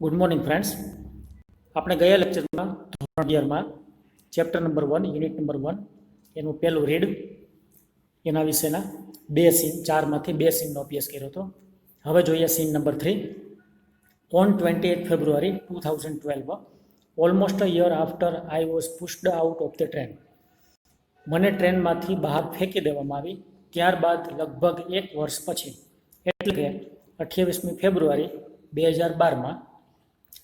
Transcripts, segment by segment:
Good morning friends. આપણે ગયા લેક્ચરમાં ધોરણ 11 માં ચેપ્ટર નંબર 1 યુનિટ નંબર 1 એનું પહેલું રીડ એના વિશેના બે સીન, ચારમાંથી બે સીનનો અભ્યાસ કર્યો હતો. હવે જોઈએ scene number 3. On 28 February 2012, almost a year after I was pushed out of the train. મને ટ્રેનમાંથી બહાર ફેંકી દેવામાં આવી. ત્યારબાદ લગભગ એક વર્ષ પછી, એટલે કે 28મી ફેબ્રુઆરી 2012માં,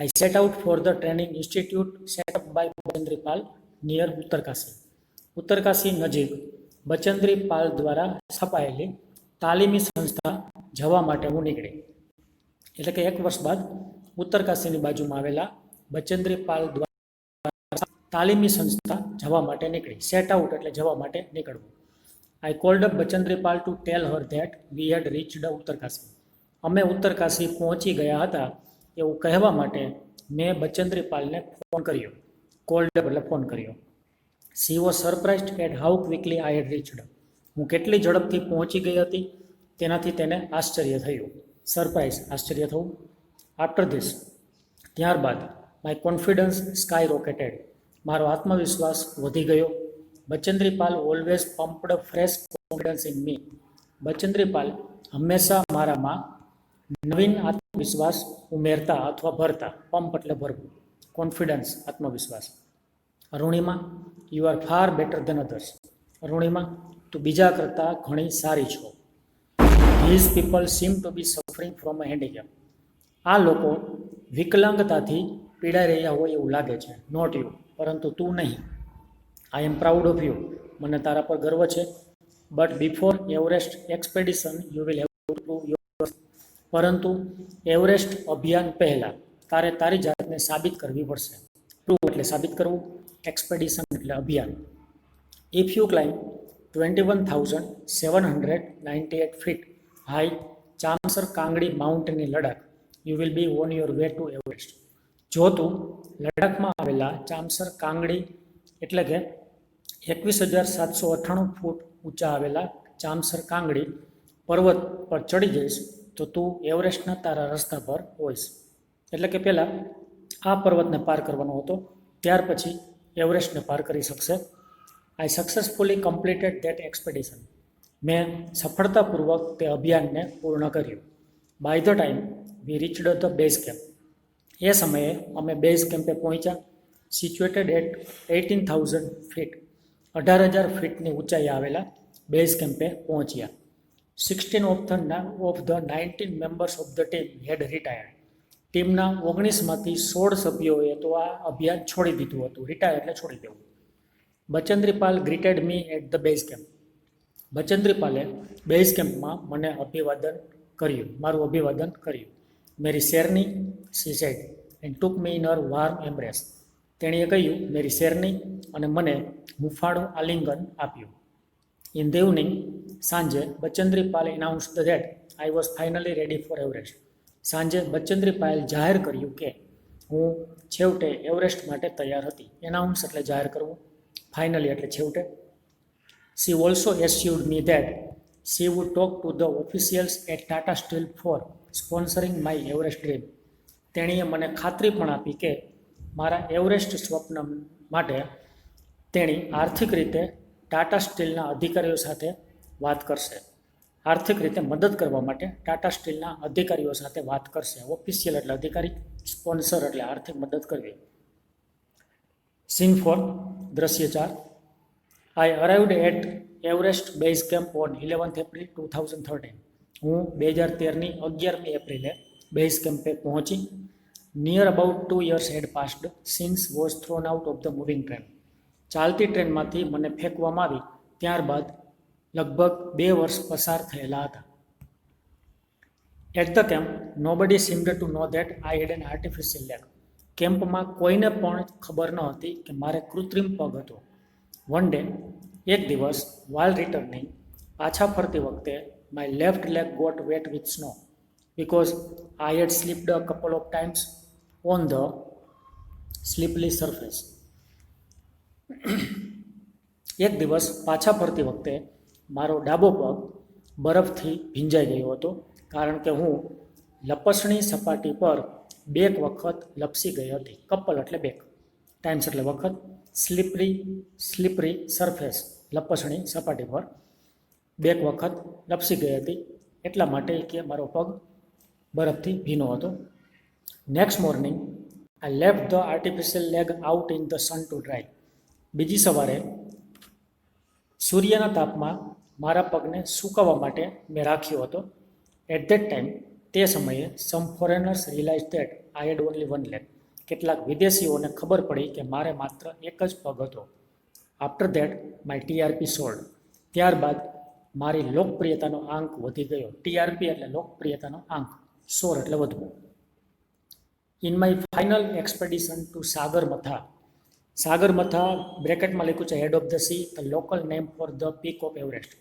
I set out for the training institute set up by Bachendri Pal near Uttarkashi. Uttarkashi નજીક બચેન્દ્રી પાલ દ્વારા સ્થપાયેલી તાલીમી સંસ્થા જવા માટે હું નીકળી. એટલે કે એક વર્ષ બાદ ઉત્તરકાશીની બાજુમાં આવેલા બચેન્દ્રી પાલ દ્વારા તાલીમી સંસ્થા જવા માટે નીકળી. સેટ આઉટ એટલે જવા માટે નીકળવું. I called up Bachendri Pal to tell her that we had reached Uttarkashi. અમે ઉત્તરકાશી પહોંચી ગયા હતા એવું કહેવા માટે મેં બચેન્દ્રી પાલને ફોન કર્યો. કોલ્ડ એટલે ફોન કર્યો. She was surprised at how quickly I had reached. હું કેટલી ઝડપથી પહોંચી ગઈ હતી તેનાથી તેને આશ્ચર્ય થયું. સરપ્રાઇઝ, આશ્ચર્ય થવું. આફ્ટર ધીસ, ત્યારબાદ, માય કોન્ફિડન્સ સ્કાય રોકેટેડ. મારો આત્મવિશ્વાસ વધી ગયો. Bachendri Pal always pumped fresh confidence in me. Bachendri Pal હંમેશા મારામાં નવીન આત્મવિશ્વાસ ઉમેરતા અથવા ભરતા. પંપ એટલે ભરવું, કોન્ફિડન્સ આત્મવિશ્વાસ. Arunima, you are far better than others. Arunima, તું બીજા કરતાં ઘણી સારી છો. These people seem to be suffering from a handicap. આ લોકો વિકલાંગતાથી પીડાઈ રહ્યા હોય એવું લાગે છે. નોટ યુ, પરંતુ તું નહીં. I am proud of you. મને તારા પર ગર્વ છે. But before Everest expedition you will have to prove your. પરંતુ એવરેસ્ટ અભિયાન પહેલાં તારે તારી જાતને સાબિત કરવી પડશે. પ્રૂવ એટલે સાબિત કરવું, એક્સપેડિશન એટલે અભિયાન. If you climb 21,798 feet high Chamser Kangri માઉન્ટેનની Ladakh, you will be on your way to Everest. જો તું લડાખમાં આવેલા ચામસર કાંગડી એટલે કે 21,798 ફૂટ ઊંચા આવેલા ચામસર કાંગડી પર્વત પર ચડી જઈશ તો તું એવરેસ્ટના તારા રસ્તા પર હોઈશ. એટલે કે પહેલાં આ પર્વતને પાર કરવાનો હતો, ત્યાર પછી એવરેસ્ટને પાર કરી શકશે. I successfully completed that expedition. મેં સફળતાપૂર્વક તે અભિયાનને પૂર્ણ કર્યું. By the time we reached the base camp. એ સમયે અમે બેઝ કેમ્પે પહોંચ્યા. Situated at 18,000 fit. 18,000 ફીટની ઊંચાઈએ આવેલા બેઝ કેમ્પે પહોંચ્યા. 16 of the 19 members of the team had retired. ટીમના 19માંથી 16 સભ્યોએ તો આ અભિયાન છોડી દીધું હતું. રિટાયર એટલે છોડી દેવું. Bachendri Pal greeted me at the base camp. Bachendri પાલે બેઝ કેમ્પમાં મને અભિવાદન કર્યું, મારું અભિવાદન કર્યું. મેરી શેરની, she said, and took me in her warm embrace. તેણીએ કહ્યું મેરી શેરની અને મને હુંફાળું આલિંગન આપ્યું. ઇન ધ ઇવનિંગ, સાંજે, Bachendri Pal announced that I was finally ready for Everest. સાંજે બચેન્દ્રી પાલ જાહેર કર્યું કે હું છેવટે એવરેસ્ટ માટે તૈયાર હતી. એનાઉન્સ એટલે જાહેર કરવું, ફાઇનલી એટલે છેવટે. She also assured me that she would talk to the officials at Tata Steel for sponsoring my Everest dream. તેણીએ મને ખાતરી પણ આપી કે મારા એવરેસ્ટ સ્વપ્ન માટે તેણી આર્થિક રીતે ટાટા સ્ટીલના અધિકારીઓ સાથે વાત કરશે. આર્થિક રીતે મદદ કરવા માટે ટાટા સ્ટીલના અધિકારીઓ સાથે વાત કરશે. ઓફિશિયલ એટલે અધિકારી, સ્પોન્સર એટલે આર્થિક મદદ કરવી. સીન 4, દ્રશ્ય 4. I arrived at Everest base camp on 11th April 2013. હું 2013ની 11મી એપ્રિલે બેઝ કેમ્પે પહોંચી. Near about 2 years had passed since was thrown out of the moving train. ચાલતી ટ્રેનમાંથી મને ફેંકવામાં આવી ત્યારબાદ લગભગ 2 વર્ષ પસાર થયેલા હતા. At the camp nobody seemed to know that I had an artificial leg. કેમ્પમાં કોઈને પણ ખબર ન હતી કે મારે કૃત્રિમ પગ હતો. વન ડે, એક દિવસ, વાઇલ રિટર્નિંગ, પાછા ફરતી વખતે, my left leg got wet with snow because I had slipped a couple of times on the slippery surface. એક દિવસ પાછા ફરતી વખતે મારો ડાબો પગ બરફથી ભીંજાઈ ગયો હતો કારણ કે હું લપસણી સપાટી પર બેક વખત લપસી ગઈ હતી. કપલ એટલે બેક, ટાઈમ્સ એટલે વખત, સ્લીપરી સરફેસ લપસણી સપાટી પર, બેક વખત લપસી ગઈ હતી એટલા માટે કે મારો પગ બરફથી ભીનો હતો. Next morning I left the artificial leg out in the sun to dry. બીજી સવારે સૂર્યના તાપમાં મારા પગને સૂકવવા માટે મેં રાખ્યો હતો. એટ ધેટ ટાઈમ, તે સમયે, some foreigners realise that I had only one leg. કેટલાક વિદેશીઓને ખબર પડી કે મારે માત્ર એક જ પગ હતો. After that my TRP sold. ત્યારબાદ મારી લોકપ્રિયતાનો આંક વધી ગયો. ટીઆરપી એટલે લોકપ્રિયતાનો આંક, સોર એટલે વધવું. In my final expedition to Sagarmatha. Sagarmatha બ્રેકેટમાં લખ્યું છે head of the sea, the local name for the peak of Everest.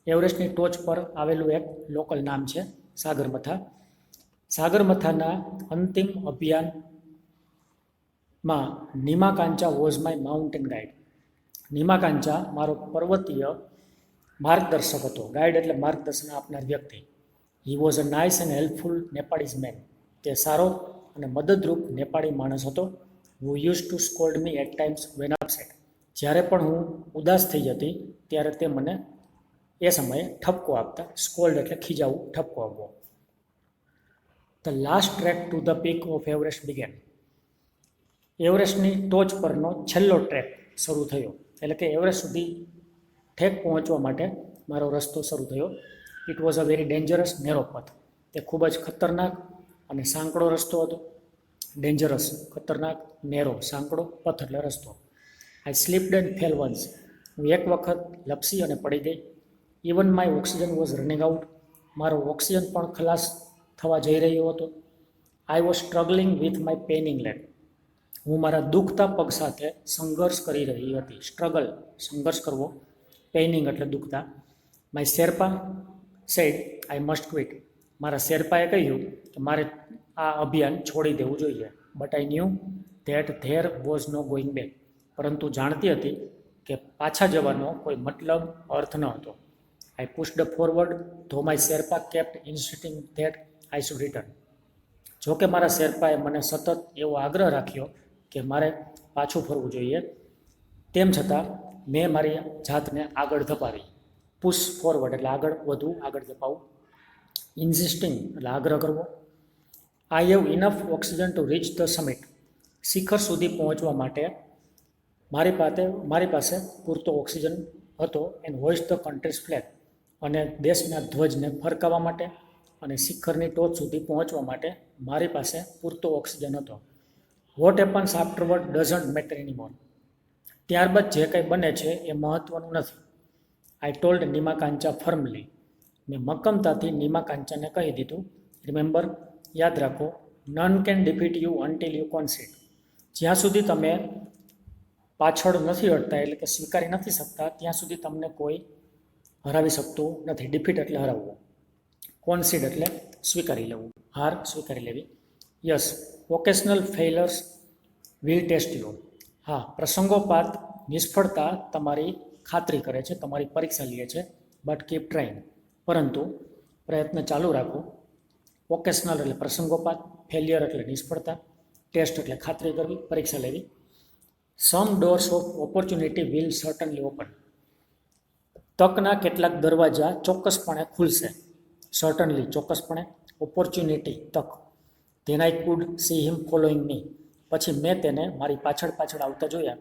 એવરેસ્ટની ટોચ પર આવેલું એક લોકલ નામ છે સાગરમથા. સાગરમથાના અંતિમ અભિયાનમાં Nimakancha was my mountain guide. Nimakancha મારો પર્વતીય માર્ગદર્શક હતો. ગાઈડ એટલે માર્ગદર્શન આપનાર વ્યક્તિ. He was a nice and helpful Nepalese man. તે સારો અને મદદરૂપ નેપાળી માણસ હતો. Who use to scold me at times when upset. જ્યારે પણ હું ઉદાસ થઈ જતી ત્યારે તે મને એ સમયે ઠપકો આપતા. સ્કોલ્ડ એટલે ખીજાવું, ઠપકો આપવો. The last trek to the peak of Everest began. એવરેસ્ટની ટોચ પરનો છેલ્લો ટ્રેક શરૂ થયો. એટલે કે એવરેસ્ટ સુધી ઠેક પહોંચવા માટે મારો રસ્તો શરૂ થયો. It was a very dangerous narrow પથ. તે ખૂબ જ ખતરનાક અને સાંકડો રસ્તો હતો. ડેન્જરસ ખતરનાક, નેરો સાંકડો, પથ એટલે રસ્તો. I slipped and fell once. હું એક વખત લપસી અને પડી ગઈ. Even my oxygen was running out. મારો ઓક્સિજન પણ ખલાસ થવા જઈ રહ્યો હતો. I was struggling with my paining leg. હું મારા દુખતા પગ સાથે સંઘર્ષ કરી રહી હતી. સ્ટ્રગલ, સંઘર્ષ કરવો, પેઇનિંગ એટલે દુખતા. My Sherpa said I must quit. મારા શેરપાએ કહ્યું કે મારે આ અભિયાન છોડી દેવું જોઈએ. But I knew that there was no going back. પરંતુ જાણતી હતી કે પાછા જવાનો કોઈ મતલબ, અર્થ ન હતો. I pushed forward though my Sherpa kept insisting that I should return. જોકે મારા શેરપાએ મને સતત એવો આગ્રહ રાખ્યો કે મારે પાછું ફરવું જોઈએ, તેમ છતાં મેં મારી જાતને આગળ ધપાવી. પુશ ફોરવર્ડ એટલે આગળ વધવું, આગળ ધપાવવું. ઇન્સિસ્ટિંગ એટલે આગ્રહ કરવો. I have enough oxygen to reach the summit. શિખર સુધી પહોંચવા માટે મારી પાસે પૂરતો ઓક્સિજન હતો. And હોઇસ્ટ the countries flag. અને દેશના ધ્વજને ફરકાવવા માટે અને શિખરની ટોચ સુધી પહોંચવા માટે મારી પાસે પૂરતો ઓક્સિજન હતો. What happens afterward doesn't matter anymore. ત્યારબાદ જે કંઈ બને છે એ મહત્ત્વનું નથી. I told Nimakancha firmly. મેં મક્કમતાથી નિમાકાંચાને કહી દીધું. રિમેમ્બર, યાદ રાખો, none can defeat you until you concede. જ્યાં સુધી તમે પાછળ નથી હટતા, એટલે કે સ્વીકારી નથી શકતા, ત્યાં સુધી તમને કોઈ હરાવી શકતું નથી. ડિફીટ એટલે હરાવવું, કોન્સીડ એટલે સ્વીકારી લેવું, હાર સ્વીકારી લેવી. Yes, occasional failures will test you. હા, પ્રસંગોપાત નિષ્ફળતા તમારી ખાતરી કરે છે, તમારી પરીક્ષા લે છે. But keep trying. પરંતુ પ્રયત્ન ચાલુ રાખો. ઓકેશનલ એટલે પ્રસંગોપાત, ફેલિયર એટલે નિષ્ફળતા, ટેસ્ટ એટલે ખાતરી કરવી, પરીક્ષા લેવી. Some doors of opportunity will certainly open. તકના કેટલાક દરવાજા ચોક્કસપણે ખુલશે. સર્ટનલી ચોક્કસપણે, ઓપોર્ચ્યુનિટી તક. Then I could see him following me. પછી મેં તેને મારી પાછળ આવતા જોયા.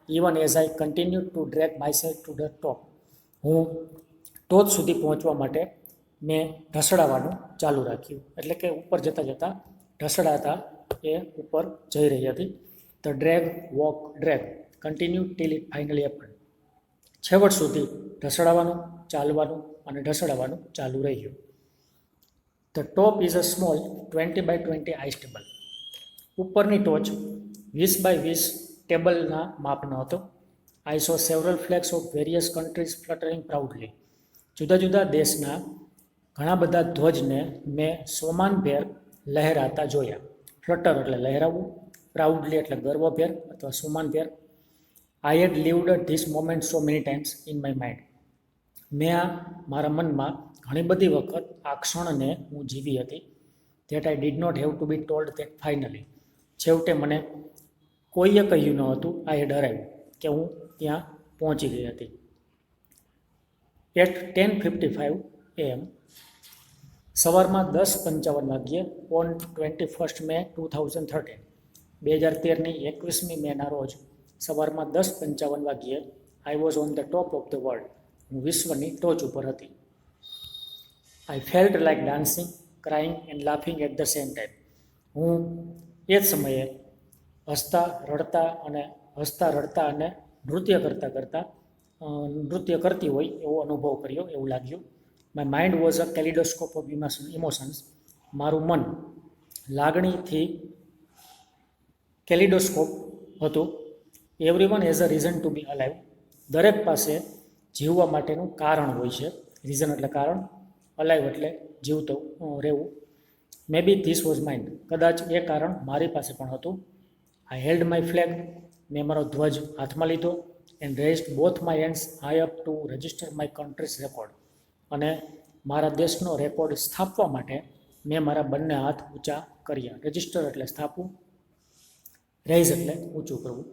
Even as I continue to drag myself to the top. હું ટોચ સુધી પહોંચવા માટે મેં ઢસડાવવાનું ચાલુ રાખ્યું. એટલે કે ઉપર જતાં ઢસડાતા એ ઉપર જઈ રહી હતી. The drag, walk, drag, continue till it finally happen. છેવટ સુધી ઢસડાવવાનું, ચાલવાનું અને ઢસડાવવાનું ચાલુ રહ્યું. The top is a small 20x20 ice table. ઉપરની ટોચ 20x20 ટેબલના માપનો હતો. I saw several flags of various countries fluttering proudly. જુદા જુદા દેશના ઘણા બધા ધ્વજને મેં સોમાનભેર લહેરાતા જોયા. ફ્લટર એટલે લહેરાવું, પ્રાઉડલી એટલે ગર્વભેર અથવા સોમાનભેર. I had lived this moment so many times in my mind. મેં મારા મનમાં ઘણી બધી વખત આ ક્ષણને હું જીવી હતી. That I did not have to be told that finally. છેવટે મને કોઈએ કહ્યું ન હતું આઈ હેડ અરાઇવ્ડ, કે હું ત્યાં પહોંચી ગઈ હતી. એટ 10:55 AM, સવારમાં 10:55 વાગ્યે ઓન 21 મે 2013, 2013ની 21મી મેના રોજ સવારમાં 10:55 વાગ્યે I was on the top of the world, હું વિશ્વની ટોચ ઉપર હતી. I felt like dancing, crying and laughing at the same time. હું એ જ સમયે હસતા રડતા અને નૃત્ય કરતી હોય એવો અનુભવ કર્યો, એવું લાગ્યું. My mind was a kaleidoscope of emotions. મારું મન લાગણીથી કેલિડોસ્કોપ હતું. Every one has a reason to be alive. દરેક પાસે જીવવા માટેનું કારણ હોય છે. રીઝન એટલે કારણ, અલાઇવ એટલે જીવતો રહેવું. મે બી ધીસ વોઝ માઇન્ડ. કદાચ એ કારણ મારી પાસે પણ હતું. આઈ હેલ્ડ માય ફ્લેગ. મેં મારો ધ્વજ હાથમાં લીધો. And raised both my hands high up to register my countries record. અને મારા દેશનો રેકોર્ડ સ્થાપવા માટે મેં મારા બંને હાથ ઊંચા કર્યા. રજિસ્ટર એટલે સ્થાપવું, રેઝ એટલે ઊંચું કરવું.